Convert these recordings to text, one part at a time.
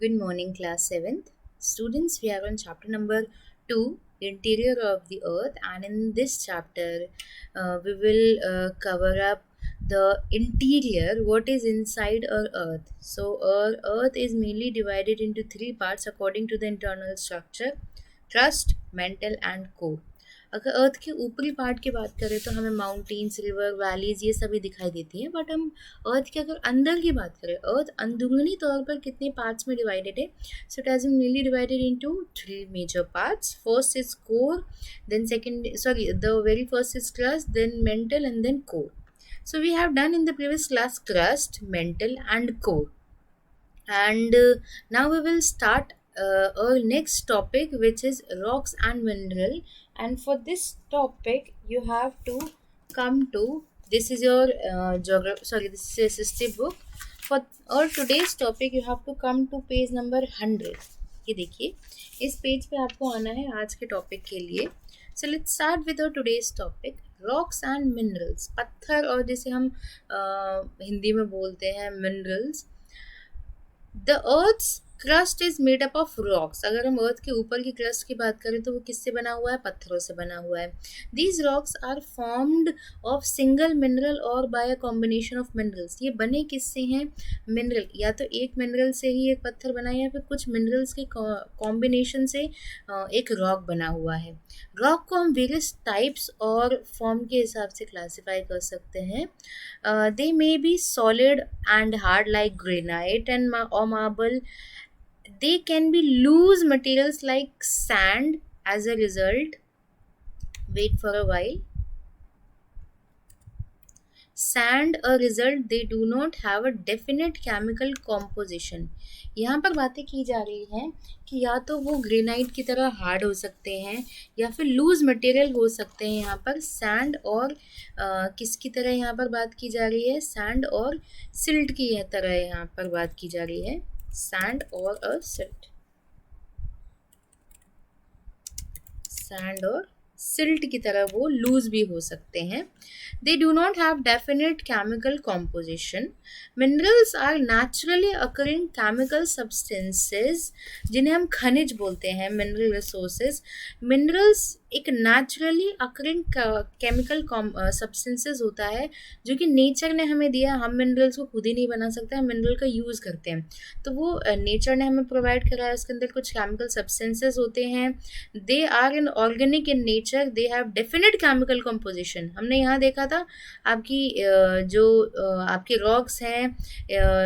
Good morning, class 7th. Students, we are on chapter number 2, Interior of the Earth, and in this chapter, we will cover up the interior, what is inside our Earth. So, our Earth is mainly divided into three parts according to the internal structure: crust, mantle, and core. अगर अर्थ के ऊपरी part की बात करें तो हमें mountains, river, valleys ये सभी दिखाई देती हैं, बट हम अर्थ के अगर अंदर की बात करें, अर्थ अंदरूनी तौर पर कितने पार्ट्स में डिवाइडेड है? So it has been mainly divided into three major parts. First is core, then second, sorry, the very first is crust, then mantle and then core. So we have done in the previous class crust, mantle and core. And now we will start our next topic, which is rocks and mineral. And for this topic you have to come to, this is your geography, sorry, this is a history book. For our today's topic you have to come to page number 100. ये देखिए, इस page पे आपको आना है आज के topic के लिए. So let's start with our today's topic, rocks and minerals. पत्थर, और जिसे हम हिंदी में बोलते हैं minerals. The earth's crust is made up of rocks. अगर हम अर्थ के ऊपर की क्रस्ट की बात करें तो वो किससे बना हुआ है? पत्थरों से बना हुआ है. These rocks are formed of single mineral और by a combination of minerals. ये बने किससे हैं? मिनरल, या तो एक मिनरल से ही एक पत्थर बना है या फिर कुछ मिनरल्स के कॉम्बिनेशन से एक रॉक बना हुआ है. रॉक को हम वेरियस टाइप्स और फॉर्म के हिसाब से क्लासीफाई कर सकते हैं. They may be solid and hard like granite and or marble. They can be loose materials like sand as a result. Wait for a while. Sand a result, they do not have a definite chemical composition. यहाँ पर बातें की जा रही हैं कि या तो वो ग्रेनाइट की तरह हार्ड हो सकते हैं या फिर लूज मटेरियल हो सकते हैं. यहाँ पर सैंड और किसकी तरह यहाँ पर बात की जा रही है? सैंड और सिल्ट की तरह यहाँ पर बात की जा रही है. सैंड और अ सिल्ट, सैंड और सिल्ट की तरह वो लूज भी हो सकते हैं. They do not have definite chemical composition. Minerals are naturally occurring chemical substances, जिन्हें हम खनिज बोलते हैं, मिनरल रिसोर्सेज. मिनरल्स एक नेचुरली अकरिंग केमिकल सब्सटेंसेस होता है जो कि नेचर ने हमें दिया. हम मिनरल्स को खुद ही नहीं बना सकते, हम मिनरल का यूज़ करते हैं, तो वो नेचर ने हमें प्रोवाइड करा है. उसके अंदर कुछ केमिकल सब्सटेंसेस होते हैं. They are inorganic in nature, they have definite chemical composition. हमने यहाँ देखा था आपकी जो आपके रॉक्स हैं,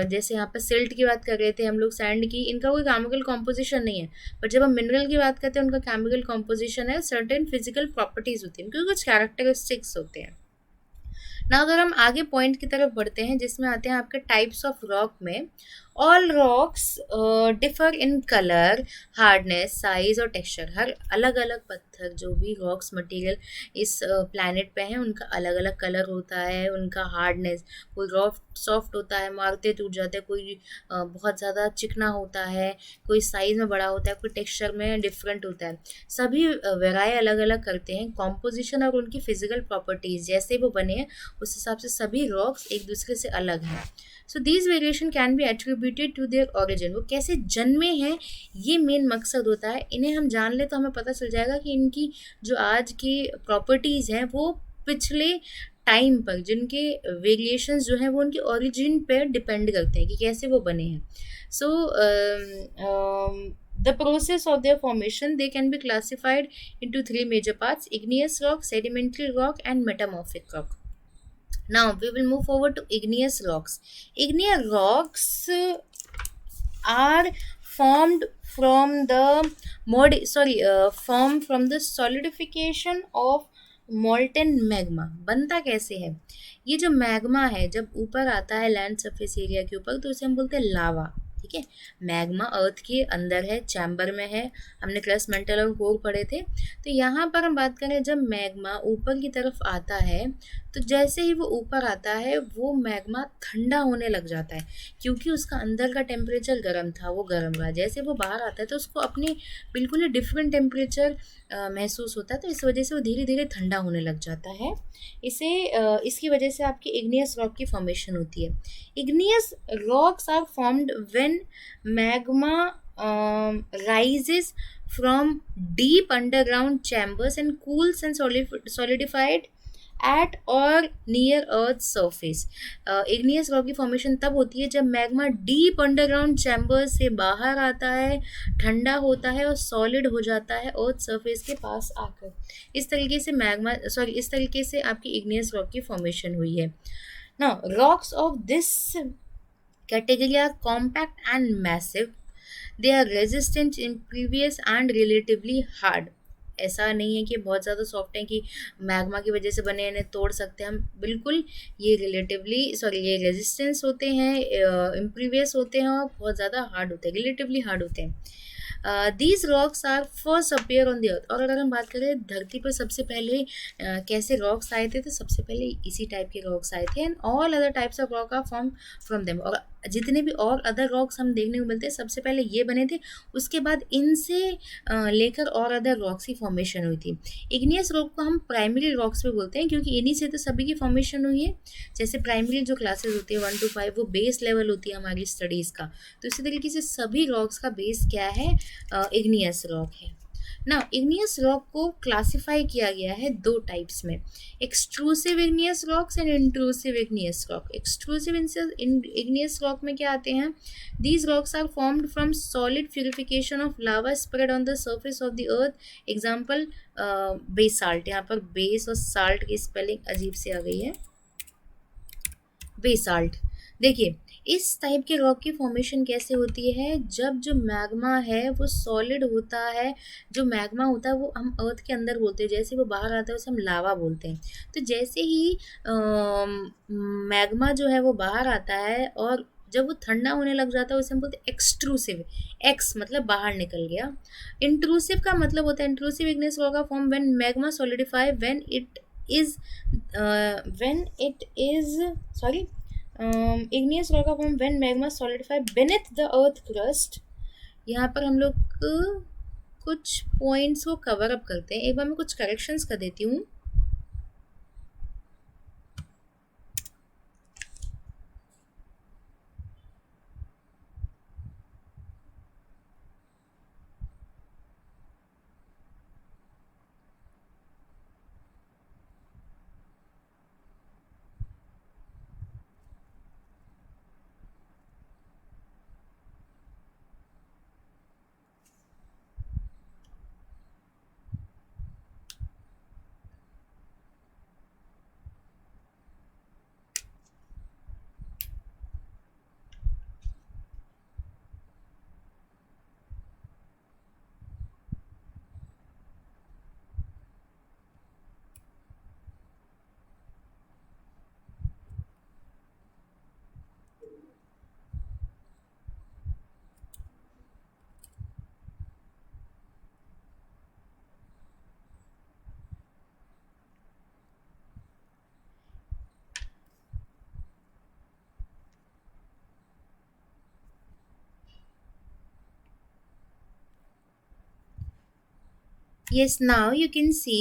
जैसे यहाँ पर सिल्ट की बात कर रहे थे हम लोग, सैंड की, इनका कोई केमिकल कंपोजिशन नहीं है. बट जब हम मिनरल की बात करते हैं उनका केमिकल कंपोजिशन है, सर्टेन फिजिकल प्रॉपर्टीज होती हैं, क्योंकि कुछ कैरेक्टरिस्टिक्स होते हैं ना. अगर हम आगे पॉइंट की तरफ बढ़ते हैं जिसमें आते हैं आपके टाइप्स ऑफ रॉक में. All rocks differ in colour, hardness, size और टेक्सचर. हर अलग अलग पत्थर, जो भी रॉक्स मटेरियल इस प्लैनेट पे हैं, उनका अलग अलग कलर होता है, उनका हार्डनेस, कोई रॉक सॉफ्ट होता है, मारते टूट जाते हैं, कोई बहुत ज़्यादा चिकना होता है, कोई साइज़ में बड़ा होता है, कोई टेक्सचर में डिफरेंट होता है. सभी वेराई अलग अलग करते हैं. कॉम्पोजिशन और उनकी फिजिकल प्रॉपर्टीज़ जैसे वो बने हैं उस हिसाब से सभी रॉक्स एक दूसरे से अलग हैं. So these variation can be attributed to their origin. वो कैसे जन्मे हैं, ये मेन मकसद होता है. इन्हें हम जान ले तो हमें पता चल जाएगा कि इनकी जो आज की प्रॉपर्टीज़ हैं वो पिछले टाइम पर जिनके वेरिएशंस जो हैं वो उनके ओरिजिन पर डिपेंड करते हैं कि कैसे वो बने हैं. सो the process of their formation, they can be classified into three major parts: igneous rock, sedimentary rock and metamorphic rock. Now we will move forward to igneous rocks. Igneous rocks are formed from the formed from the solidification of molten magma. बनता कैसे है? ये जो magma है जब ऊपर आता है लैंड सरफेस एरिया के ऊपर तो उसे हम बोलते हैं लावा. ठीक है, मैग्मा अर्थ के अंदर है, चैम्बर में है. हमने क्रस्ट, मेंटल और कोर पढ़े थे. तो यहाँ पर हम बात करें, जब मैग्मा ऊपर की तरफ आता है तो जैसे ही वो ऊपर आता है वो मैग्मा ठंडा होने लग जाता है, क्योंकि उसका अंदर का टेम्परेचर गर्म था, वो गर्म रहा. जैसे वो बाहर आता है तो उसको अपने बिल्कुल ही डिफरेंट टेम्परेचर महसूस होता है, तो इस वजह से वो धीरे धीरे ठंडा होने लग जाता है. इसकी वजह से आपकी इग्नियस रॉक की फॉर्मेशन होती है. Igneous rocks are formed when when magma rises from deep underground chambers and cools and solidified at और near earth surface. Igneous rock की फॉर्मेशन तब होती है जब मैग्मा डीप अंडरग्राउंड चैम्बर से बाहर आता है, ठंडा होता है और सॉलिड हो जाता है अर्थ सरफेस के पास आकर। इस तरीके से इस तरीके से आपकी इग्नियस रॉक की फॉर्मेशन हुई है। Now rocks of this category are compact and massive. They are resistant, impervious and relatively hard. ऐसा नहीं है कि बहुत ज़्यादा सॉफ्ट है कि मैग्मा की वजह से बने इन्हें तोड़ सकते हैं हम, बिल्कुल ये ये रेजिस्टेंस होते हैं, इम्प्रीवियस होते हैं और बहुत ज़्यादा हार्ड होते हैं, रिलेटिवली हार्ड होते हैं। These rocks are first appear on the earth. और अगर हम बात करें धरती पर सबसे पहले कैसे रॉक्स आए थे, तो सबसे पहले इसी टाइप के रॉक्स आए थे, and all other types of rock are form from them. और जितने भी और अदर रॉक्स हम देखने को मिलते हैं सबसे पहले ये बने थे, उसके बाद इनसे लेकर और अदर रॉक्स की फॉर्मेशन हुई थी। इग्नियस रॉक को हम प्राइमरी रॉक्स भी बोलते हैं क्योंकि इन्हीं से तो सभी की फॉर्मेशन हुई है। जैसे प्राइमरी जो क्लासेस होती है 1 to 5 वो बेस लेवल होती है हमारी स्टडीज़ का, तो इसी तरीके से सभी रॉक्स का बेस क्या है, इग्नियस रॉक है ना। इग्नियस रॉक को क्लासिफाई किया गया है दो टाइप्स में, extrusive igneous rocks and intrusive igneous rock. Extrusive igneous rock में क्या आते हैं, these rocks are formed from solid purification of lava spread on the surface of the earth. Example basalt, यहाँ पर बेस और साल्ट की spelling अजीब से आ गई है, बेसाल्ट। देखिए इस टाइप के रॉक की फॉर्मेशन कैसे होती है, जब जो मैग्मा है वो सॉलिड होता है, जो मैग्मा होता है वो हम अर्थ के अंदर बोलते हैं, जैसे वो बाहर आता है उसे हम लावा बोलते हैं। तो जैसे ही मैग्मा जो है वो बाहर आता है और जब वो ठंडा होने लग जाता है उसे हम बोलते हैं एक्सट्रूसिव, एक्स मतलब बाहर निकल गया। इंट्रूसिव का मतलब होता है, इंट्रूसिव इग्नियस रॉक का form when magma solidify when it is sorry igneous rock form when magma solidify beneath the earth crust। यहाँ पर हम लोग कुछ पॉइंट्स को कवर अप करते हैं, एक बार मैं कुछ करेक्शंस कर देती हूँ। Yes now you can see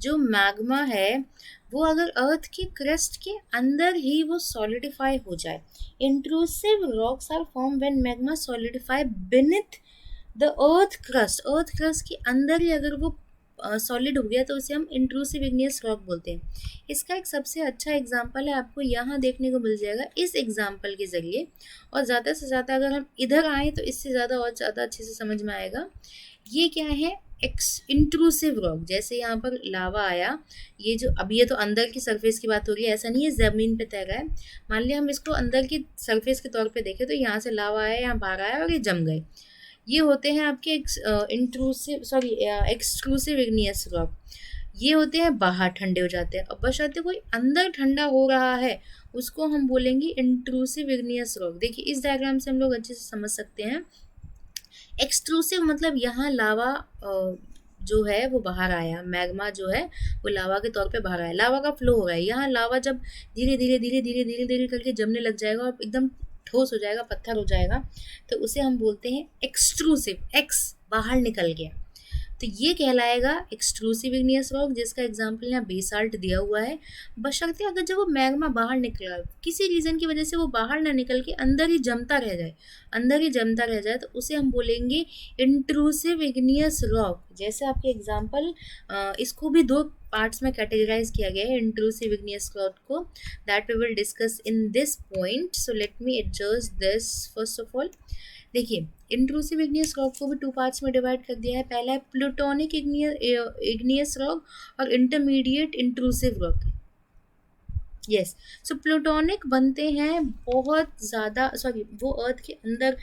जो मैग्मा है वो अगर अर्थ की क्रस्ट के अंदर ही वो सॉलिडिफाई हो जाए। Intrusive rocks are form when magma solidify beneath the earth crust के अंदर ही अगर वो सॉलिड हो गया तो उसे हम इंट्रूसिव इग्नियस रॉक बोलते हैं। इसका एक सबसे अच्छा एग्जाम्पल है, आपको यहाँ देखने को मिल जाएगा इस एग्जाम्पल के ज़रिए, और ज़्यादा से ज़्यादा अगर हम इधर आएँ तो इससे ज़्यादा और ज़्यादा अच्छे से समझ में आएगा। ये क्या है, इंट्रूसिव रॉक। जैसे यहाँ पर लावा आया, ये जो अब ये तो अंदर की सरफेस की बात हो रही है, ऐसा नहीं है ज़मीन पे तैर रहा है। मान लिया हम इसको अंदर की सरफेस के तौर पे देखें तो यहाँ से लावा आया, यहाँ बाहर आया और ये जम गए। ये होते हैं आपके एक्सक्लूसिव इग्नियस रॉक। ये होते हैं बाहर ठंडे हो जाते हैं, अब बशर्ते कोई अंदर ठंडा हो रहा है उसको हम बोलेंगे इंट्रूसिव इग्नियस रॉक। देखिए इस डायग्राम से हम लोग अच्छे से समझ सकते हैं। एक्सट्रूसिव मतलब यहाँ लावा जो है वो बाहर आया, मैग्मा जो है वो लावा के तौर पे बाहर आया, लावा का फ्लो हो रहा है। यहाँ लावा जब धीरे धीरे धीरे धीरे धीरे धीरे करके जमने लग जाएगा और एकदम ठोस हो जाएगा, पत्थर हो जाएगा, तो उसे हम बोलते हैं एक्सट्रूसिव, एक्स बाहर निकल गया। तो ये कहलाएगा एक्सट्रूसिव इग्नियस रॉक, जिसका एग्जाम्पल यहाँ बेसाल्ट दिया हुआ है। बशर्ते अगर जब वो मैग्मा बाहर निकला, किसी रीज़न की वजह से वो बाहर ना निकल के अंदर ही जमता रह जाए, अंदर ही जमता रह जाए, तो उसे हम बोलेंगे इंट्रूसिव इग्नियस रॉक। जैसे आपके एग्जाम्पल, इसको भी दो पार्ट्स में कैटेगराइज किया गया है इंट्रूसिव इग्नियस रॉक को, that we will discuss in this point. So let me adjust this first of all. देखिए, इंट्रूसिव इग्नियस रॉक को भी टू पार्ट्स में डिवाइड कर दिया है। पहला है प्लूटोनिक इग्नियस रॉक और इंटरमीडिएट इंट्रूसिव रॉक। यस, सो प्लूटोनिक बनते हैं बहुत ज़्यादा, सॉरी, वो अर्थ के अंदर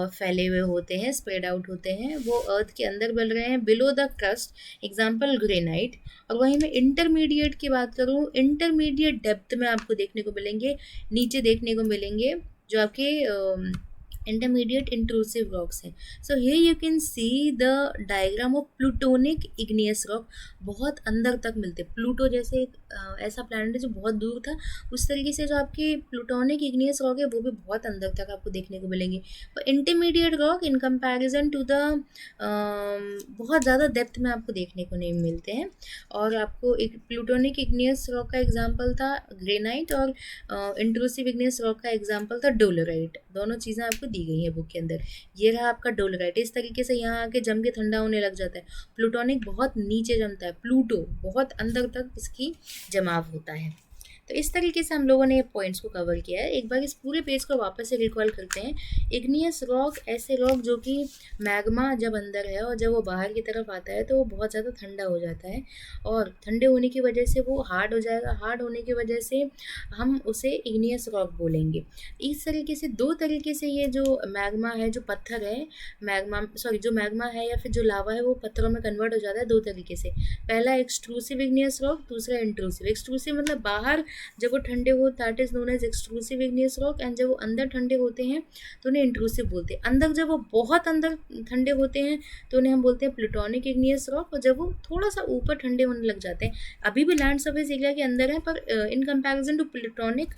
फैले हुए होते हैं, स्प्रेड आउट होते हैं, वो अर्थ के अंदर बन रहे हैं below the crust, example granite. और वहीं मैं इंटरमीडिएट की बात करूँ, इंटरमीडिएट डेप्थ में आपको देखने को मिलेंगे, नीचे देखने को मिलेंगे, जो आपके intermediate intrusive rocks हैं। So here you can see the diagram of plutonic igneous rock। बहुत अंदर तक मिलते, प्लूटो जैसे एक ऐसा प्लैनेट है जो बहुत दूर था, उस तरीके से जो आपके प्लूटोनिक इग्नियस रॉक है वो भी बहुत अंदर तक आपको देखने को मिलेंगे। पर intermediate rock in comparison to the बहुत ज़्यादा डेप्थ में आपको देखने को नहीं मिलते हैं। और आपको एक प्लूटोनिक इग्नियस रॉक का एग्जाम्पल था ग्रेनाइट, और इंट्रूसिव इग्नियस रॉक का एग्जाम्पल था डोलोराइट। दोनों चीज़ें आपको दी गई है बुक के अंदर। ये रहा आपका डोलोराइट, इस तरीके से यहाँ आके जम के ठंडा होने लग जाता है। प्लूटोनिक बहुत नीचे जमता है, प्लूटो बहुत अंदर तक इसकी जमाव होता है। तो इस तरीके से हम लोगों ने पॉइंट्स को कवर किया है। एक बार इस पूरे पेज को वापस से रिकॉल करते हैं। इग्नियस रॉक ऐसे रॉक जो कि मैग्मा जब अंदर है और जब वो बाहर की तरफ आता है तो वो बहुत ज़्यादा ठंडा हो जाता है, और ठंडे होने की वजह से वो हार्ड हो जाएगा। हार्ड होने की वजह से हम उसे इग्नियस रॉक बोलेंगे। इस तरीके से दो तरीके से ये जो मैग्मा है, जो पत्थर है, जो मैग्मा है या फिर जो लावा है, वो पत्थरों में कन्वर्ट हो जाता है दो तरीके से। पहला एक्सट्रूसिव इग्नियस रॉक, दूसरा इंट्रूसिव। एक्सट्रूसिव मतलब बाहर जब वो ठंडे हो, that is known as extrusive igneous rock, and जब वो अंदर ठंडे होते हैं तो उन्हें इंट्रूसिव बोलते हैं। अंदर जब वो बहुत अंदर ठंडे होते हैं तो उन्हें हम बोलते हैं प्लूटोनिक इग्नियस रॉक, और जब वो थोड़ा सा ऊपर ठंडे होने लग जाते हैं, अभी भी लैंड सरफेस एरिया के अंदर है पर इन कंपैरिजन टू प्लूटोनिक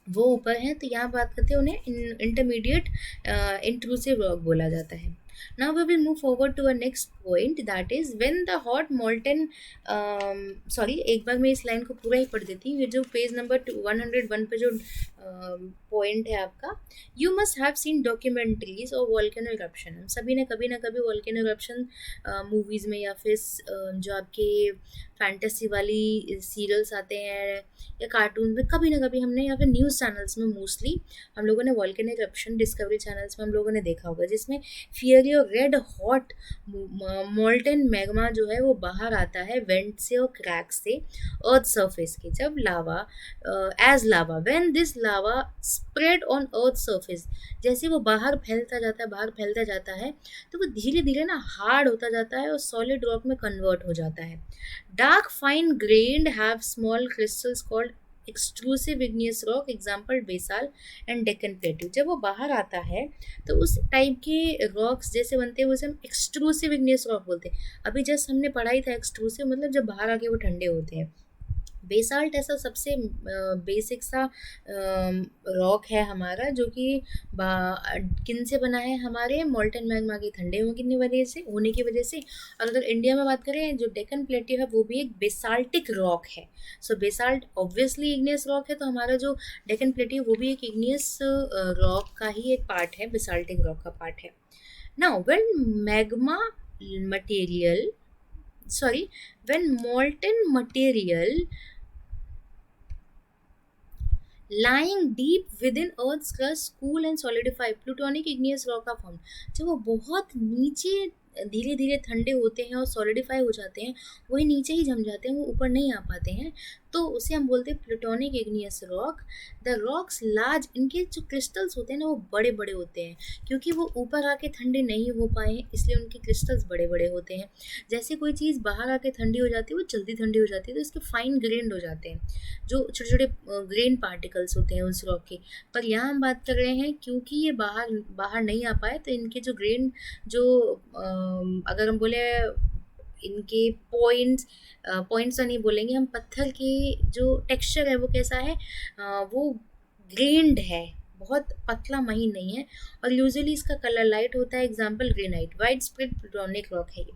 वो ऊपर हैं, तो यहाँ बात करते हैं उन्हें इंटरमीडिएट इंट्रूसिव रॉक बोला जाता है। Now we will move forward to a next point, that is when the hot molten sorry, एक बार मैं इस लाइन को पूरा ही पढ़ देती हूँ। ये जो पेज नंबर 101 पे जो पॉइंट है आपका, you must have seen documentaries और वॉल्केनो इरप्शन। हम सभी ने कभी ना कभी वॉल्केनो इरप्शन मूवीज़ में या फिर जो आपके फैंटेसी वाली सीरियल्स आते हैं या कार्टून में, कभी ना कभी हमने, या फिर न्यूज़ चैनल्स में मोस्टली हम लोगों ने वॉल्केनो इरप्शन, डिस्कवरी चैनल्स में हम लोगों ने देखा होगा, जिसमें फियरी और रेड हॉट मोल्टन मैग्मा जो है वो बाहर आता है वेंट से और क्रैक से अर्थ सरफेस के। जब lava as lava, when this lava spread on earth surface, जैसे वो बाहर फैलता जाता है तो वो धीरे धीरे ना हार्ड होता जाता है और सॉलिड रॉक में कन्वर्ट हो जाता है। Dark fine grand have small crystals called extrusive igneous rock, example बेसाल एंड डेक्कन प्लेट्यू। जब वो बाहर आता है तो उस टाइप के रॉक्स जैसे बनते हैं उसे हम एक्सट्रूसिव इग्नियस रॉक बोलते हैं। अभी जस्ट हमने पढ़ाई था एक्सट्रूसिव मतलब जब बाहर आके वो ठंडे होते हैं। बेसाल्ट ऐसा सबसे बेसिक सा रॉक है हमारा, जो कि किन से बना है, हमारे मोल्टन मैग्मा के ठंडे होने की वजह से। और अगर इंडिया में बात करें, जो डेक्कन प्लेट्यू है वो भी एक बेसाल्टिक रॉक है। सो बेसाल्ट ऑब्वियसली इग्नियस रॉक है, तो हमारा जो डेक्कन प्लेट्यू वो भी एक इग्नियस रॉक का ही एक पार्ट है, बेसाल्टिक रॉक का पार्ट है। Now when molten material lying deep within Earth's crust cool and solidify, plutonic igneous rock का फॉर्म। जब वो बहुत नीचे धीरे धीरे ठंडे होते हैं और सॉलिडिफाई हो जाते हैं, वही नीचे ही जम जाते हैं, वो ऊपर नहीं आ पाते हैं, तो उसे हम बोलते हैं plutonic igneous rock. The rocks large, इनके जो क्रिस्टल्स होते हैं ना वो बड़े बड़े होते हैं, क्योंकि वो ऊपर आके ठंडे नहीं हो पाए हैं इसलिए उनके क्रिस्टल्स बड़े बड़े होते हैं। जैसे कोई चीज़ बाहर आके ठंडी हो जाती है वो जल्दी ठंडी हो जाती है, तो इसके फाइन ग्रेन्ड हो जाते हैं, जो छोटे छोटे ग्रेन पार्टिकल्स होते हैं उस रॉक के। पर यहाँ हम बात कर रहे हैं क्योंकि ये बाहर नहीं आ पाए, तो इनके जो ग्रेन, जो अगर हम बोले इनके पॉइंट्स तो नहीं बोलेंगे हम, पत्थर के जो टेक्सचर है वो कैसा है, वो ग्रेन्ड है, बहुत पतला महीन नहीं है, और यूजुअली इसका कलर लाइट होता है, example granite, wide spread plutonic rock है ये।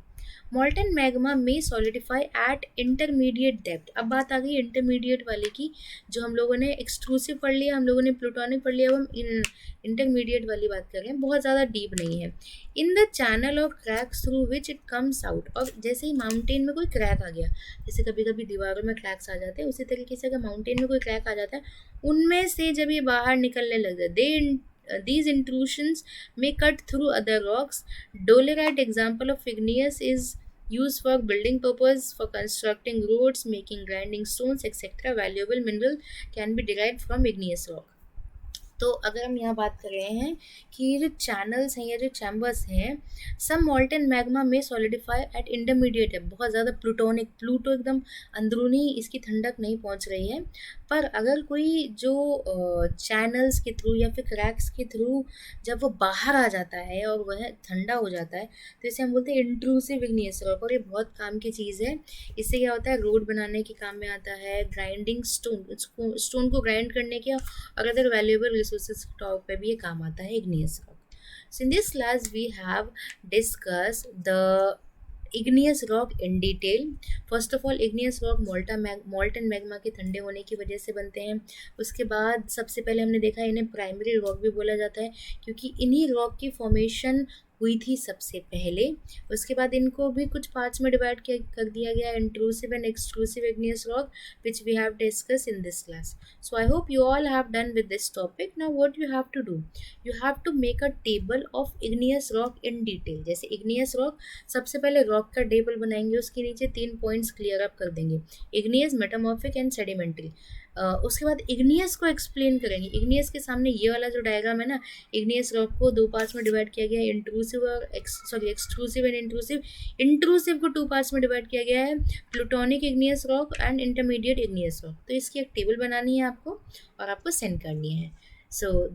मॉल्टन मैग्मा में सॉलिडिफाई एट इंटरमीडिएट डेप्थ। अब बात आ गई इंटरमीडिएट वाले की, जो हम लोगों ने एक्सक्लूसिव पढ़ लिया, हम लोगों ने प्लूटोनिक पढ़ लिया, अब हम इंटरमीडिएट वाली बात कर रहे हैं, बहुत ज़्यादा डीप नहीं है। इन द चैनल और cracks through which it comes out, और जैसे ही माउंटेन में कोई क्रैक आ गया, जैसे कभी कभी दीवारों में क्रैक्स आ जाते हैं, उसी तरीके से अगर माउंटेन में कोई क्रैक आ जाता है, उनमें से जब ये बाहर निकलने लग जाए, these intrusions may cut through other rocks. Dolerite example of igneous is used for building purpose, for constructing roads, making grinding stones, etc. Valuable mineral can be derived from igneous rock. तो अगर हम यहाँ बात कर रहे हैं कि ये जो चैनल्स हैं या जो चैम्बर्स हैं, सम मॉल्टन मैग्मा में सॉलिडिफाई एट इंटरमीडिएट है, बहुत ज़्यादा प्लूटोनिक, प्लूटो एकदम अंदरूनी इसकी ठंडक नहीं पहुँच रही है, पर अगर कोई जो चैनल्स के थ्रू या फिर क्रैक्स के थ्रू जब वो बाहर आ जाता है और वह ठंडा हो जाता है, तो इसे हम बोलते हैं इंट्रूसिव इग्नियस रॉक, और ये बहुत काम की चीज़ है। इससे क्या होता है, रोड बनाने के काम में आता है, ग्राइंडिंग स्टोन को ग्राइंड करने के और अदर वैल्यूएबल रिसोर्सेज टॉप पे भी ये काम आता है igneous rock. So in this class we have discussed the igneous rock in detail. First of all, igneous rock molten magma के ठंडे होने की वजह से बनते हैं। उसके बाद सबसे पहले हमने देखा इन्हें प्राइमरी रॉक भी बोला जाता है, क्योंकि इन्हीं रॉक की फॉर्मेशन हुई थी सबसे पहले। उसके बाद इनको भी कुछ पार्ट्स में डिवाइड कर दिया गया, intrusive and exclusive igneous rock, which we have discussed in this class. So I hope you all have done with this topic. Now what you have to do, you have to make a table of igneous rock in detail. जैसे igneous rock, सबसे पहले rock का table बनाएंगे, उसके नीचे 3 points clear up कर देंगे, igneous, metamorphic and sedimentary. उसके बाद इग्नियस को एक्सप्लेन करेंगे। इग्नियस के सामने ये वाला जो डायग्राम है ना, इग्नियस रॉक को 2 पार्ट्स में डिवाइड किया गया है, इंट्रूसिव और एक्सक्लूसिव एंड इंट्रूसिव। इंट्रूसिव को 2 पार्ट्स में डिवाइड किया गया है, plutonic igneous rock and intermediate igneous rock. तो इसकी एक टेबल बनानी है आपको और आपको सेंड करनी है। सो